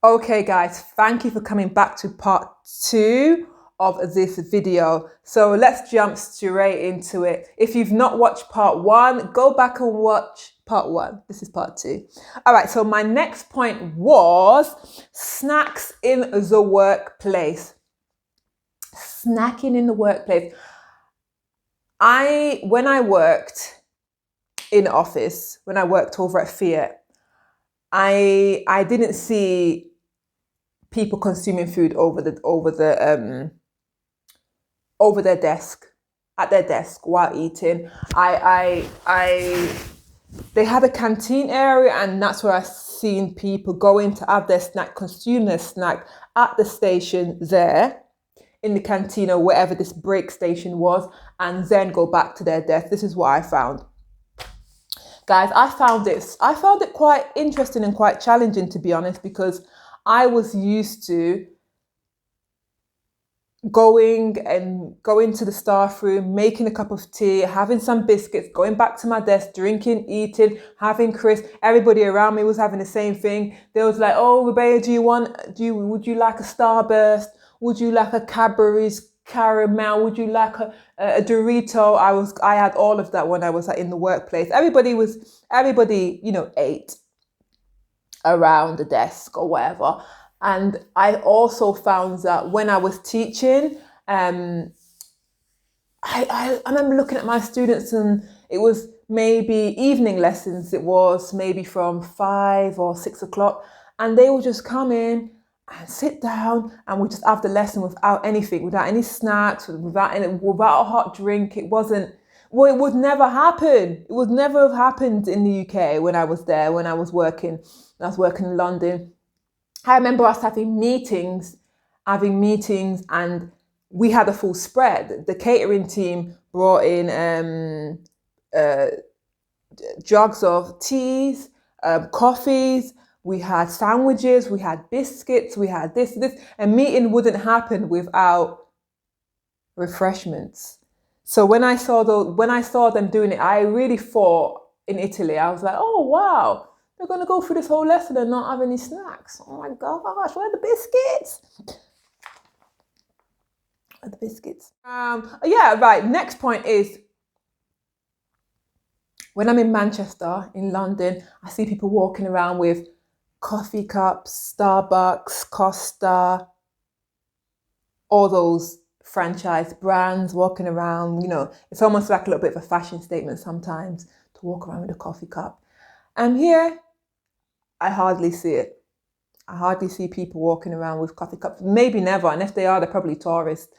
Okay, guys, thank you for coming back to part two of this video. So let's jump straight into it. If you've not watched part one, go back and watch part one. This is part two. All right, so my next point was snacks in the workplace. Snacking in the workplace. When I worked in office, when I worked over at Fiat, I didn't see people consuming food over their desk, at their desk while eating. They had a canteen area, and that's where I seen people going to have their snack, consume their snack at the station there in the canteen or wherever this break station was, and then go back to their desk. This is what I found. Guys, I found it quite interesting and quite challenging, to be honest, because I was used to going to the staff room, making a cup of tea, having some biscuits, going back to my desk, drinking, eating, having crisps. Everybody around me was having the same thing. They was like, "Oh, Rebecca, would you like a Starburst? Would you like a Cadbury's caramel? Would you like a Dorito?" I had all of that when I was in the workplace. Everybody, ate around the desk or whatever. And I also found that when I was teaching, I remember looking at my students, and it was maybe evening lessons. It was maybe from 5 or 6 o'clock, and they would just come in and sit down, and we just have the lesson without anything, without any snacks, without a hot drink. It wasn't. Well, it would never happen. It would never have happened in the UK when I was there, when I was working in London. I remember us having meetings, and we had a full spread. The catering team brought in jugs of teas, coffees. We had sandwiches, we had biscuits, we had this. A meeting wouldn't happen without refreshments. So when I saw them doing it, I really thought in Italy, I was like, oh wow, they're gonna go through this whole lesson and not have any snacks. Oh my gosh, where are the biscuits? Where are the biscuits? Yeah, right. Next point is when I'm in Manchester, in London, I see people walking around with coffee cups, Starbucks, Costa, all those franchise brands walking around. It's almost like a little bit of a fashion statement sometimes to walk around with a coffee cup. And here, I hardly see it. I hardly see people walking around with coffee cups. Maybe never. And if they are, they're probably tourists.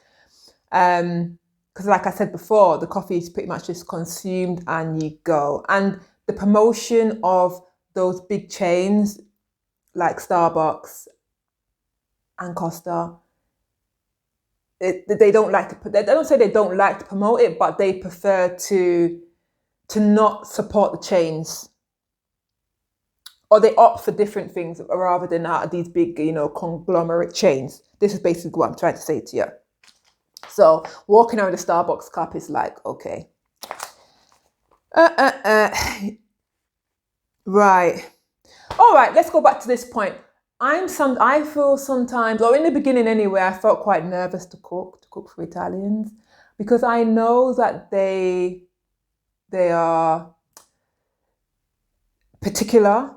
Because like I said before, the coffee is pretty much just consumed and you go. And the promotion of those big chains like Starbucks and Costa, they don't say they don't like to promote it, but they prefer to not support the chains. Or they opt for different things rather than these big, conglomerate chains. This is basically what I'm trying to say to you. So walking around a Starbucks cup is like, okay. Right. All right, let's go back to this point. I feel sometimes, or in the beginning anyway, I felt quite nervous to cook for Italians, because I know that they are particular.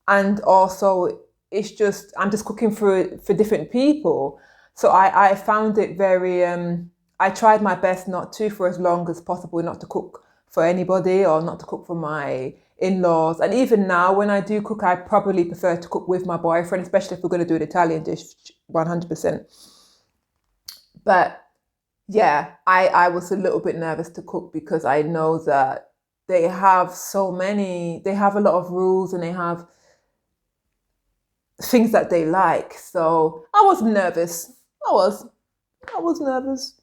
And also, I'm just cooking for different people. So I found it very, I tried my best not to, for as long as possible, not to cook for anybody or not to cook for my in-laws. And even now, when I do cook, I probably prefer to cook with my boyfriend, especially if we're going to do an Italian dish, 100%. But yeah, I was a little bit nervous to cook because I know that they have a lot of rules, and they have things that they like. So I was nervous. I was nervous.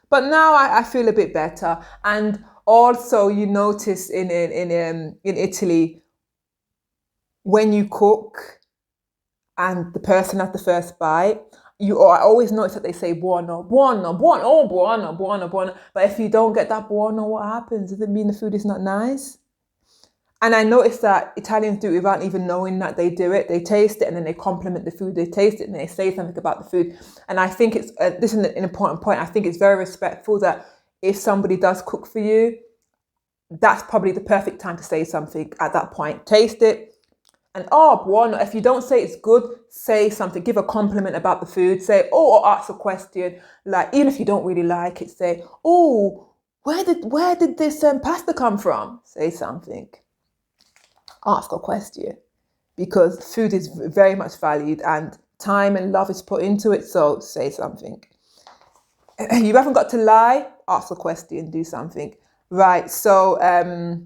But now I feel a bit better. And also, you notice in Italy, when you cook and the person has the first bite, I always notice that they say buono, buono, buono, oh buono, buono, buono. But if you don't get that buono, what happens? Does it mean the food is not nice? And I noticed that Italians do it without even knowing that they do it. They taste it and then they compliment the food. They taste it and they say something about the food. And I think it's, this is an important point. I think it's very respectful that if somebody does cook for you, that's probably the perfect time to say something at that point. Taste it. And buono. If you don't say it's good, say something. Give a compliment about the food. Say, or ask a question. Like, even if you don't really like it, say, where did this pasta come from? Say something. Ask a question, because food is very much valued and time and love is put into it. So say something. You haven't got to lie. Ask a question. Do something. Right. So yeah,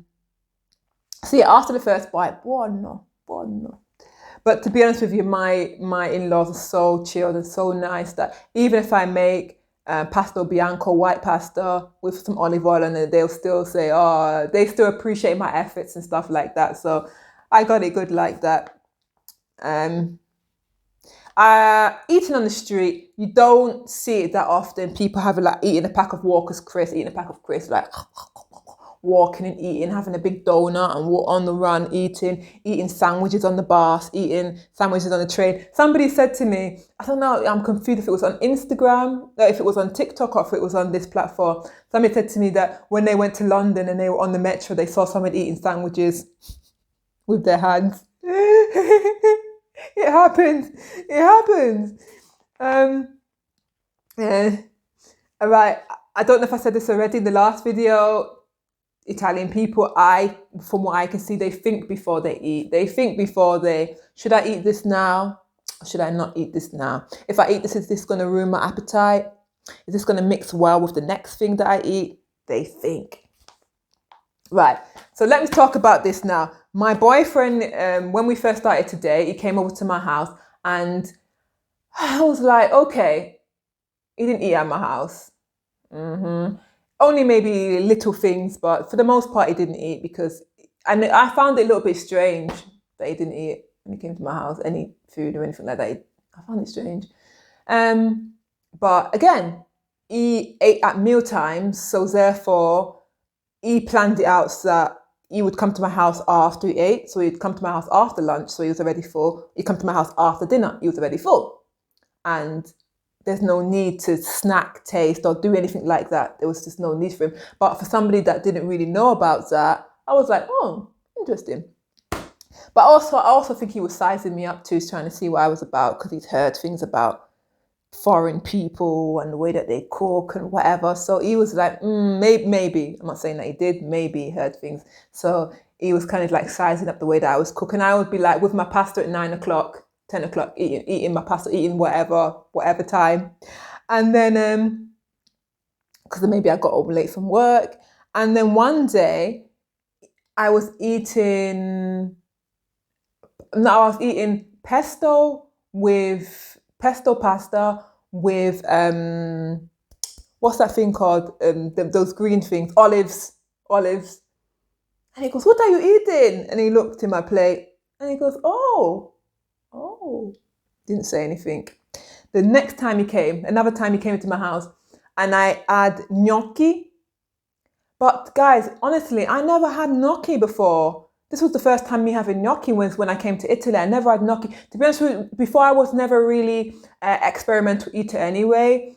after the first bite, buono. But to be honest with you, my in-laws are so chilled and so nice that even if I make pasta bianco, white pasta with some olive oil, and they'll still say, they still appreciate my efforts and stuff like that. So I got it good like that. Eating on the street, you don't see it that often. People have like eating a pack of Walker's crisps, like walking and eating, having a big donut and on the run, eating sandwiches on the bus, eating sandwiches on the train. Somebody said to me, I don't know, I'm confused if it was on Instagram, if it was on TikTok, or if it was on this platform. Somebody said to me that when they went to London and they were on the metro, they saw someone eating sandwiches with their hands. It happens. Yeah. All right. I don't know if I said this already in the last video. Italian people, from what I can see, they think before they eat. They think before should I eat this now? Or should I not eat this now? If I eat this, is this going to ruin my appetite? Is this going to mix well with the next thing that I eat? They think. Right. So let me talk about this now. My boyfriend, when we first started today, he came over to my house and I was like, okay, he didn't eat at my house. Only maybe little things, but for the most part, he didn't eat and I found it a little bit strange that he didn't eat when he came to my house, any food or anything like that. I found it strange. But again, he ate at meal times, so therefore he planned it out so that he would come to my house after he ate. So he'd come to my house after lunch, so he was already full. He'd come to my house after dinner, he was already full. And there's no need to snack, taste, or do anything like that. There was just no need for him. But for somebody that didn't really know about that, I was like, oh, interesting. But I also think he was sizing me up too, trying to see what I was about, because he'd heard things about foreign people and the way that they cook and whatever. So he was like, maybe. I'm not saying that he did. Maybe he heard things. So he was kind of like sizing up the way that I was cooking. I would be like with my pasta at 9 o'clock. 10 o'clock, eating my pasta, eating whatever time. And then, because maybe I got home late from work. And then one day, I was eating pesto pasta with, what's that thing called? Those green things, olives. And he goes, what are you eating? And he looked in my plate and he goes, oh, didn't say anything. The next time another time he came to my house and I had gnocchi. But guys, honestly, I never had gnocchi before. This was the first time me having gnocchi was when I came to Italy. I never had gnocchi. To be honest with you, before I was never really experimental eater anyway.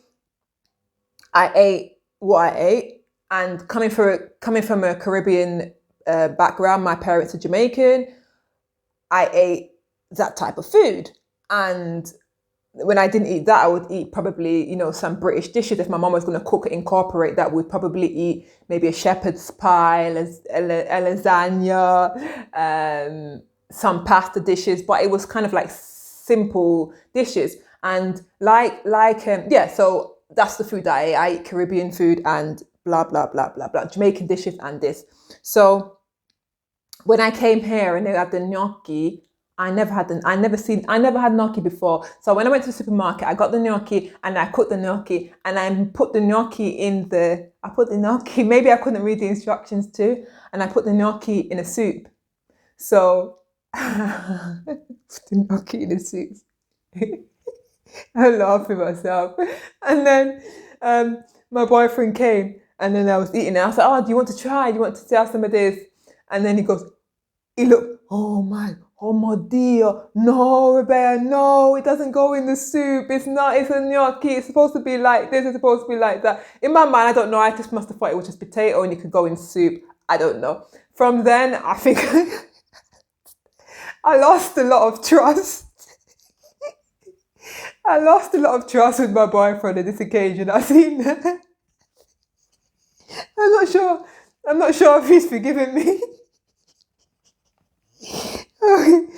I ate what I ate, and coming from a Caribbean background, my parents are Jamaican. I ate that type of food. And when I didn't eat that, I would eat probably, some British dishes. If my mom was going to incorporate that, we'd probably eat maybe a shepherd's pie, a lasagna, some pasta dishes. But it was kind of like simple dishes. And so that's the food that I ate, Caribbean food and blah, blah, blah, blah, blah, Jamaican dishes and this. So when I came here and they had the gnocchi, I never had gnocchi before. So when I went to the supermarket, I got the gnocchi and I cooked the gnocchi and I put the gnocchi maybe I couldn't read the instructions too. And I put the gnocchi in a soup. So, the gnocchi in a soup. I laughed at myself. And then my boyfriend came and then I was eating it. I was like, do you want to try? Do you want to try some of this? And then he goes, he looked, oh my dear, no, Rebecca, no, it doesn't go in the soup. It's a gnocchi. It's supposed to be like this. It's supposed to be like that. In my mind, I don't know. I just must have thought it was just potato and it could go in soup. I don't know. From then, I think I lost a lot of trust. I lost a lot of trust with my boyfriend on this occasion. I think I'm not sure. I'm not sure if he's forgiven me. I'm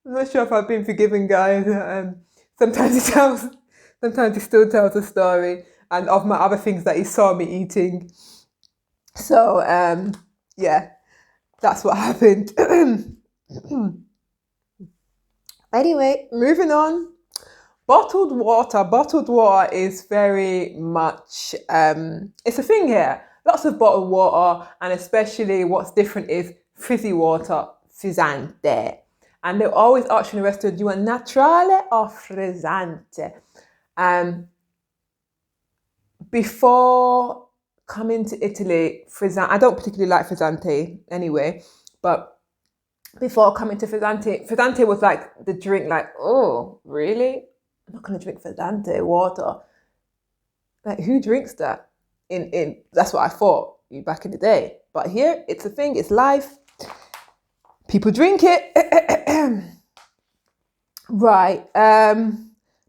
not sure if I've been forgiven, guys. Sometimes he still tells a story, and of my other things that he saw me eating. So, yeah, that's what happened. Anyway, moving on. Bottled water is very much, it's a thing here. Lots of bottled water, and especially what's different is fizzy water, frizzante. And they always ask you in the restaurant, do you want naturale or frizzante? Before coming to Italy, frizzante, I don't particularly like frizzante anyway, but before coming to frizzante was like the drink, like, oh, really? I'm not going to drink frizzante water. Like, who drinks that? That's what I thought back in the day. But here, it's a thing, it's life. People drink it. Right.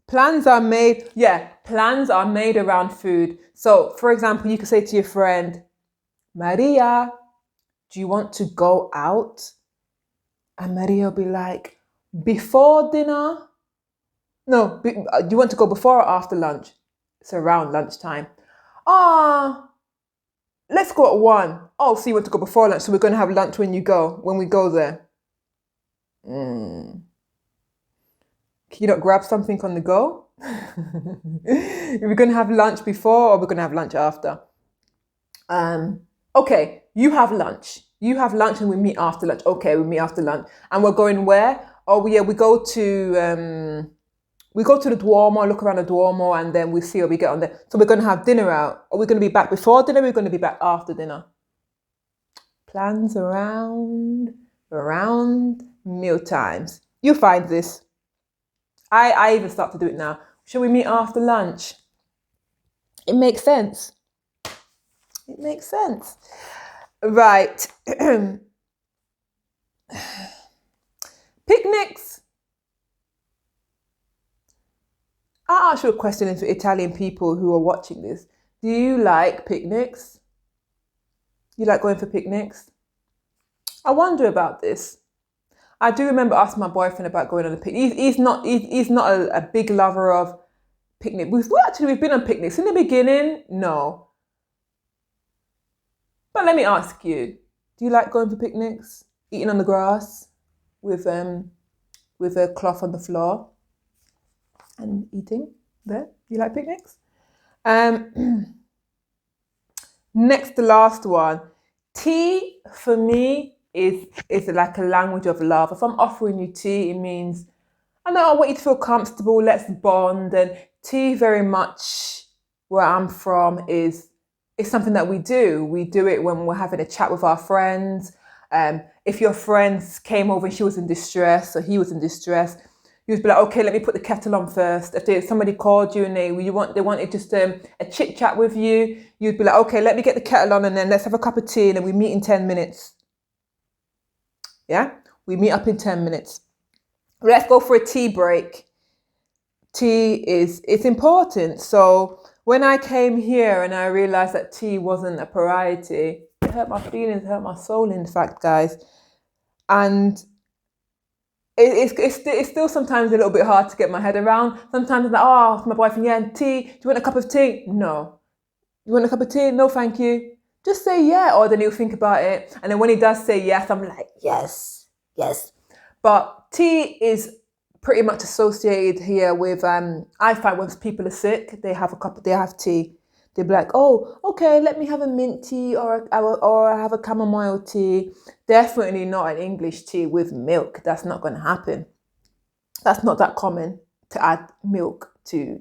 Plans are made. Yeah, plans are made around food. So, for example, you could say to your friend, Maria, do you want to go out? And Maria will be like, before dinner? No, do you want to go before or after lunch? It's around lunchtime. Let's go at 1. Oh, so you want to go before lunch, so we're going to have lunch when we go there. Can you not grab something on the go? We're going to have lunch before or we're going to have lunch after? Okay, you have lunch. You have lunch and we meet after lunch. Okay, we meet after lunch. And we're going where? Oh, yeah, we go to the Duomo, look around the Duomo, and then we see how we get on there. So we're going to have dinner out. Are we going to be back before dinner? We're going to be back after dinner. Plans around meal times. You'll find this. I even start to do it now. Shall we meet after lunch? It makes sense. It makes sense. Right. Picnics. I'll ask you a question for Italian people who are watching this. Do you like picnics? You like going for picnics? I wonder about this. I do remember asking my boyfriend about going on a picnic. He's not a big lover of picnic. We've been on picnics in the beginning. No. But let me ask you, do you like going for picnics? Eating on the grass with a cloth on the floor and eating there? You like picnics? Next, the last one. Tea for me is like a language of love. If I'm offering you tea, it means I want you to feel comfortable, let's bond. And tea very much where I'm from is something that we do. We do it when we're having a chat with our friends. If your friends came over and she was in distress or he was in distress, you'd be like, okay, let me put the kettle on first. If somebody called you and they wanted just a chit chat with you, you'd be like, okay, let me get the kettle on and then let's have a cup of tea and then we meet in 10 minutes. Yeah, we meet up in 10 minutes. Let's go for a tea break. It's important. So when I came here and I realized that tea wasn't a priority, it hurt my feelings, it hurt my soul, in fact, guys. And it's still sometimes a little bit hard to get my head around. Sometimes I'm like, my boyfriend, yeah, tea. Do you want a cup of tea? No. You want a cup of tea? No, thank you. Just say yeah, or then he'll think about it. And then when he does say yes, I'm like, yes. But tea is pretty much associated here with, I find when people are sick, they have tea. They'll be like, oh, okay, let me have a mint tea or I have a chamomile tea. Definitely not an English tea with milk. That's not going to happen. That's not that common to add milk to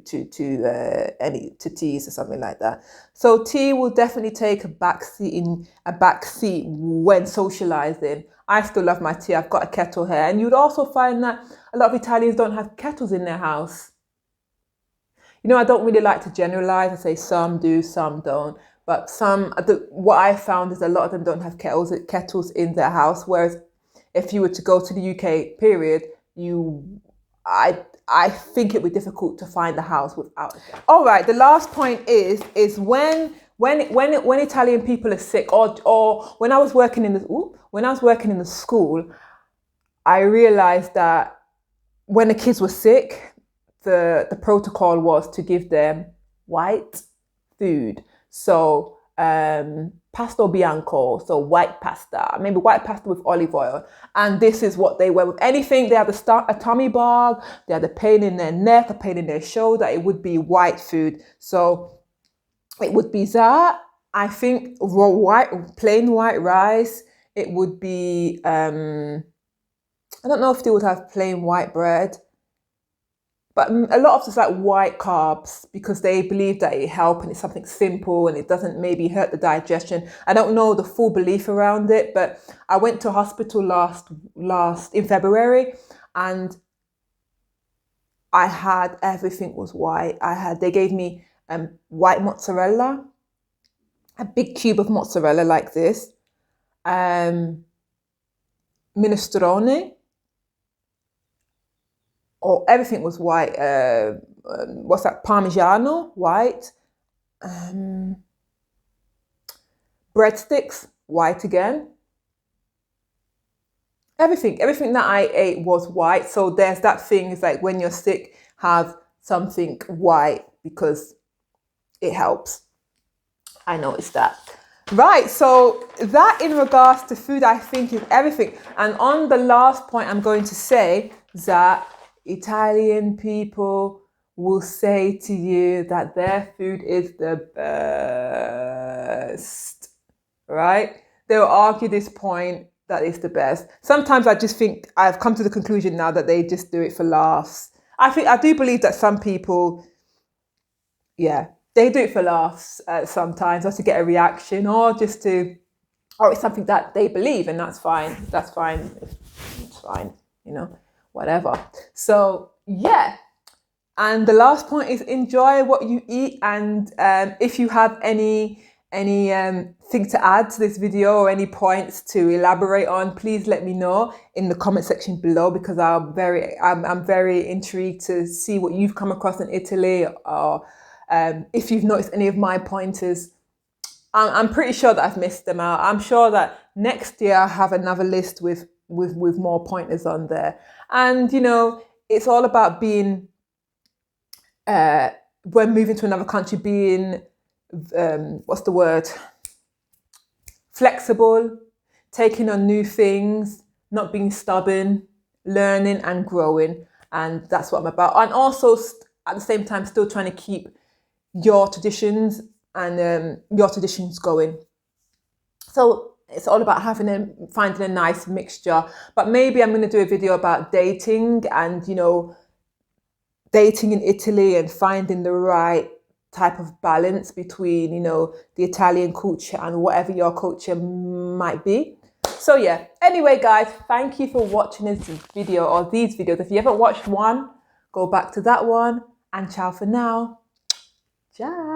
teas or something like that. So tea will definitely take a backseat when socializing. I still love my tea. I've got a kettle here, and you'd also find that a lot of Italians don't have kettles in their house. You know, I don't really like to generalize. I say some do, some don't. But what I found is a lot of them don't have kettles in their house. Whereas if you were to go to the UK, period, I think it'd be difficult to find a house without a kettle. All right, the last point is when Italian people are sick, or when I was working in the school, I realized that when the kids were sick, the protocol was to give them white food. So pasto bianco, so white pasta, maybe white pasta with olive oil. And this is what they were with anything. They had a tummy bug, they had a pain in their neck, a pain in their shoulder, it would be white food. So it would be that, I think, plain white rice. It would be, I don't know if they would have plain white bread. But a lot of it's like white carbs because they believe that it helps and it's something simple and it doesn't maybe hurt the digestion. I don't know the full belief around it, but I went to hospital last in February, and I had everything was white. They gave me white mozzarella, a big cube of mozzarella like this, minestrone. Or everything was white. What's that? Parmigiano, white. Breadsticks, white again. Everything that I ate was white. So there's that thing, it's like when you're sick, have something white because it helps. I noticed that. Right, so that in regards to food, I think is everything. And on the last point, I'm going to say that Italian people will say to you that their food is the best, right? They'll argue this point that it's the best. Sometimes I just think I've come to the conclusion now that they just do it for laughs. I do believe that some people, yeah, they do it for laughs sometimes, just to get a reaction, or just or it's something that they believe, and that's fine. That's fine. It's fine, you know. Whatever. So yeah, and the last point is enjoy what you eat. And if you have any thing to add to this video or any points to elaborate on, please let me know in the comment section below, because I'm very intrigued to see what you've come across in Italy, or if you've noticed any of my pointers. I'm pretty sure that I've missed them out. I'm sure that next year I'll have another list with more pointers on there. And, you know, it's all about being, when moving to another country, being, what's the word? Flexible, taking on new things, not being stubborn, learning and growing. And that's what I'm about. And also, at the same time, still trying to keep your traditions and your traditions going. So it's all about finding a nice mixture. But maybe I'm going to do a video about dating and, you know, dating in Italy and finding the right type of balance between, you know, the Italian culture and whatever your culture might be. So yeah, anyway, guys, thank you for watching this video or these videos. If you haven't watched one, go back to that one, and ciao for now. Ciao.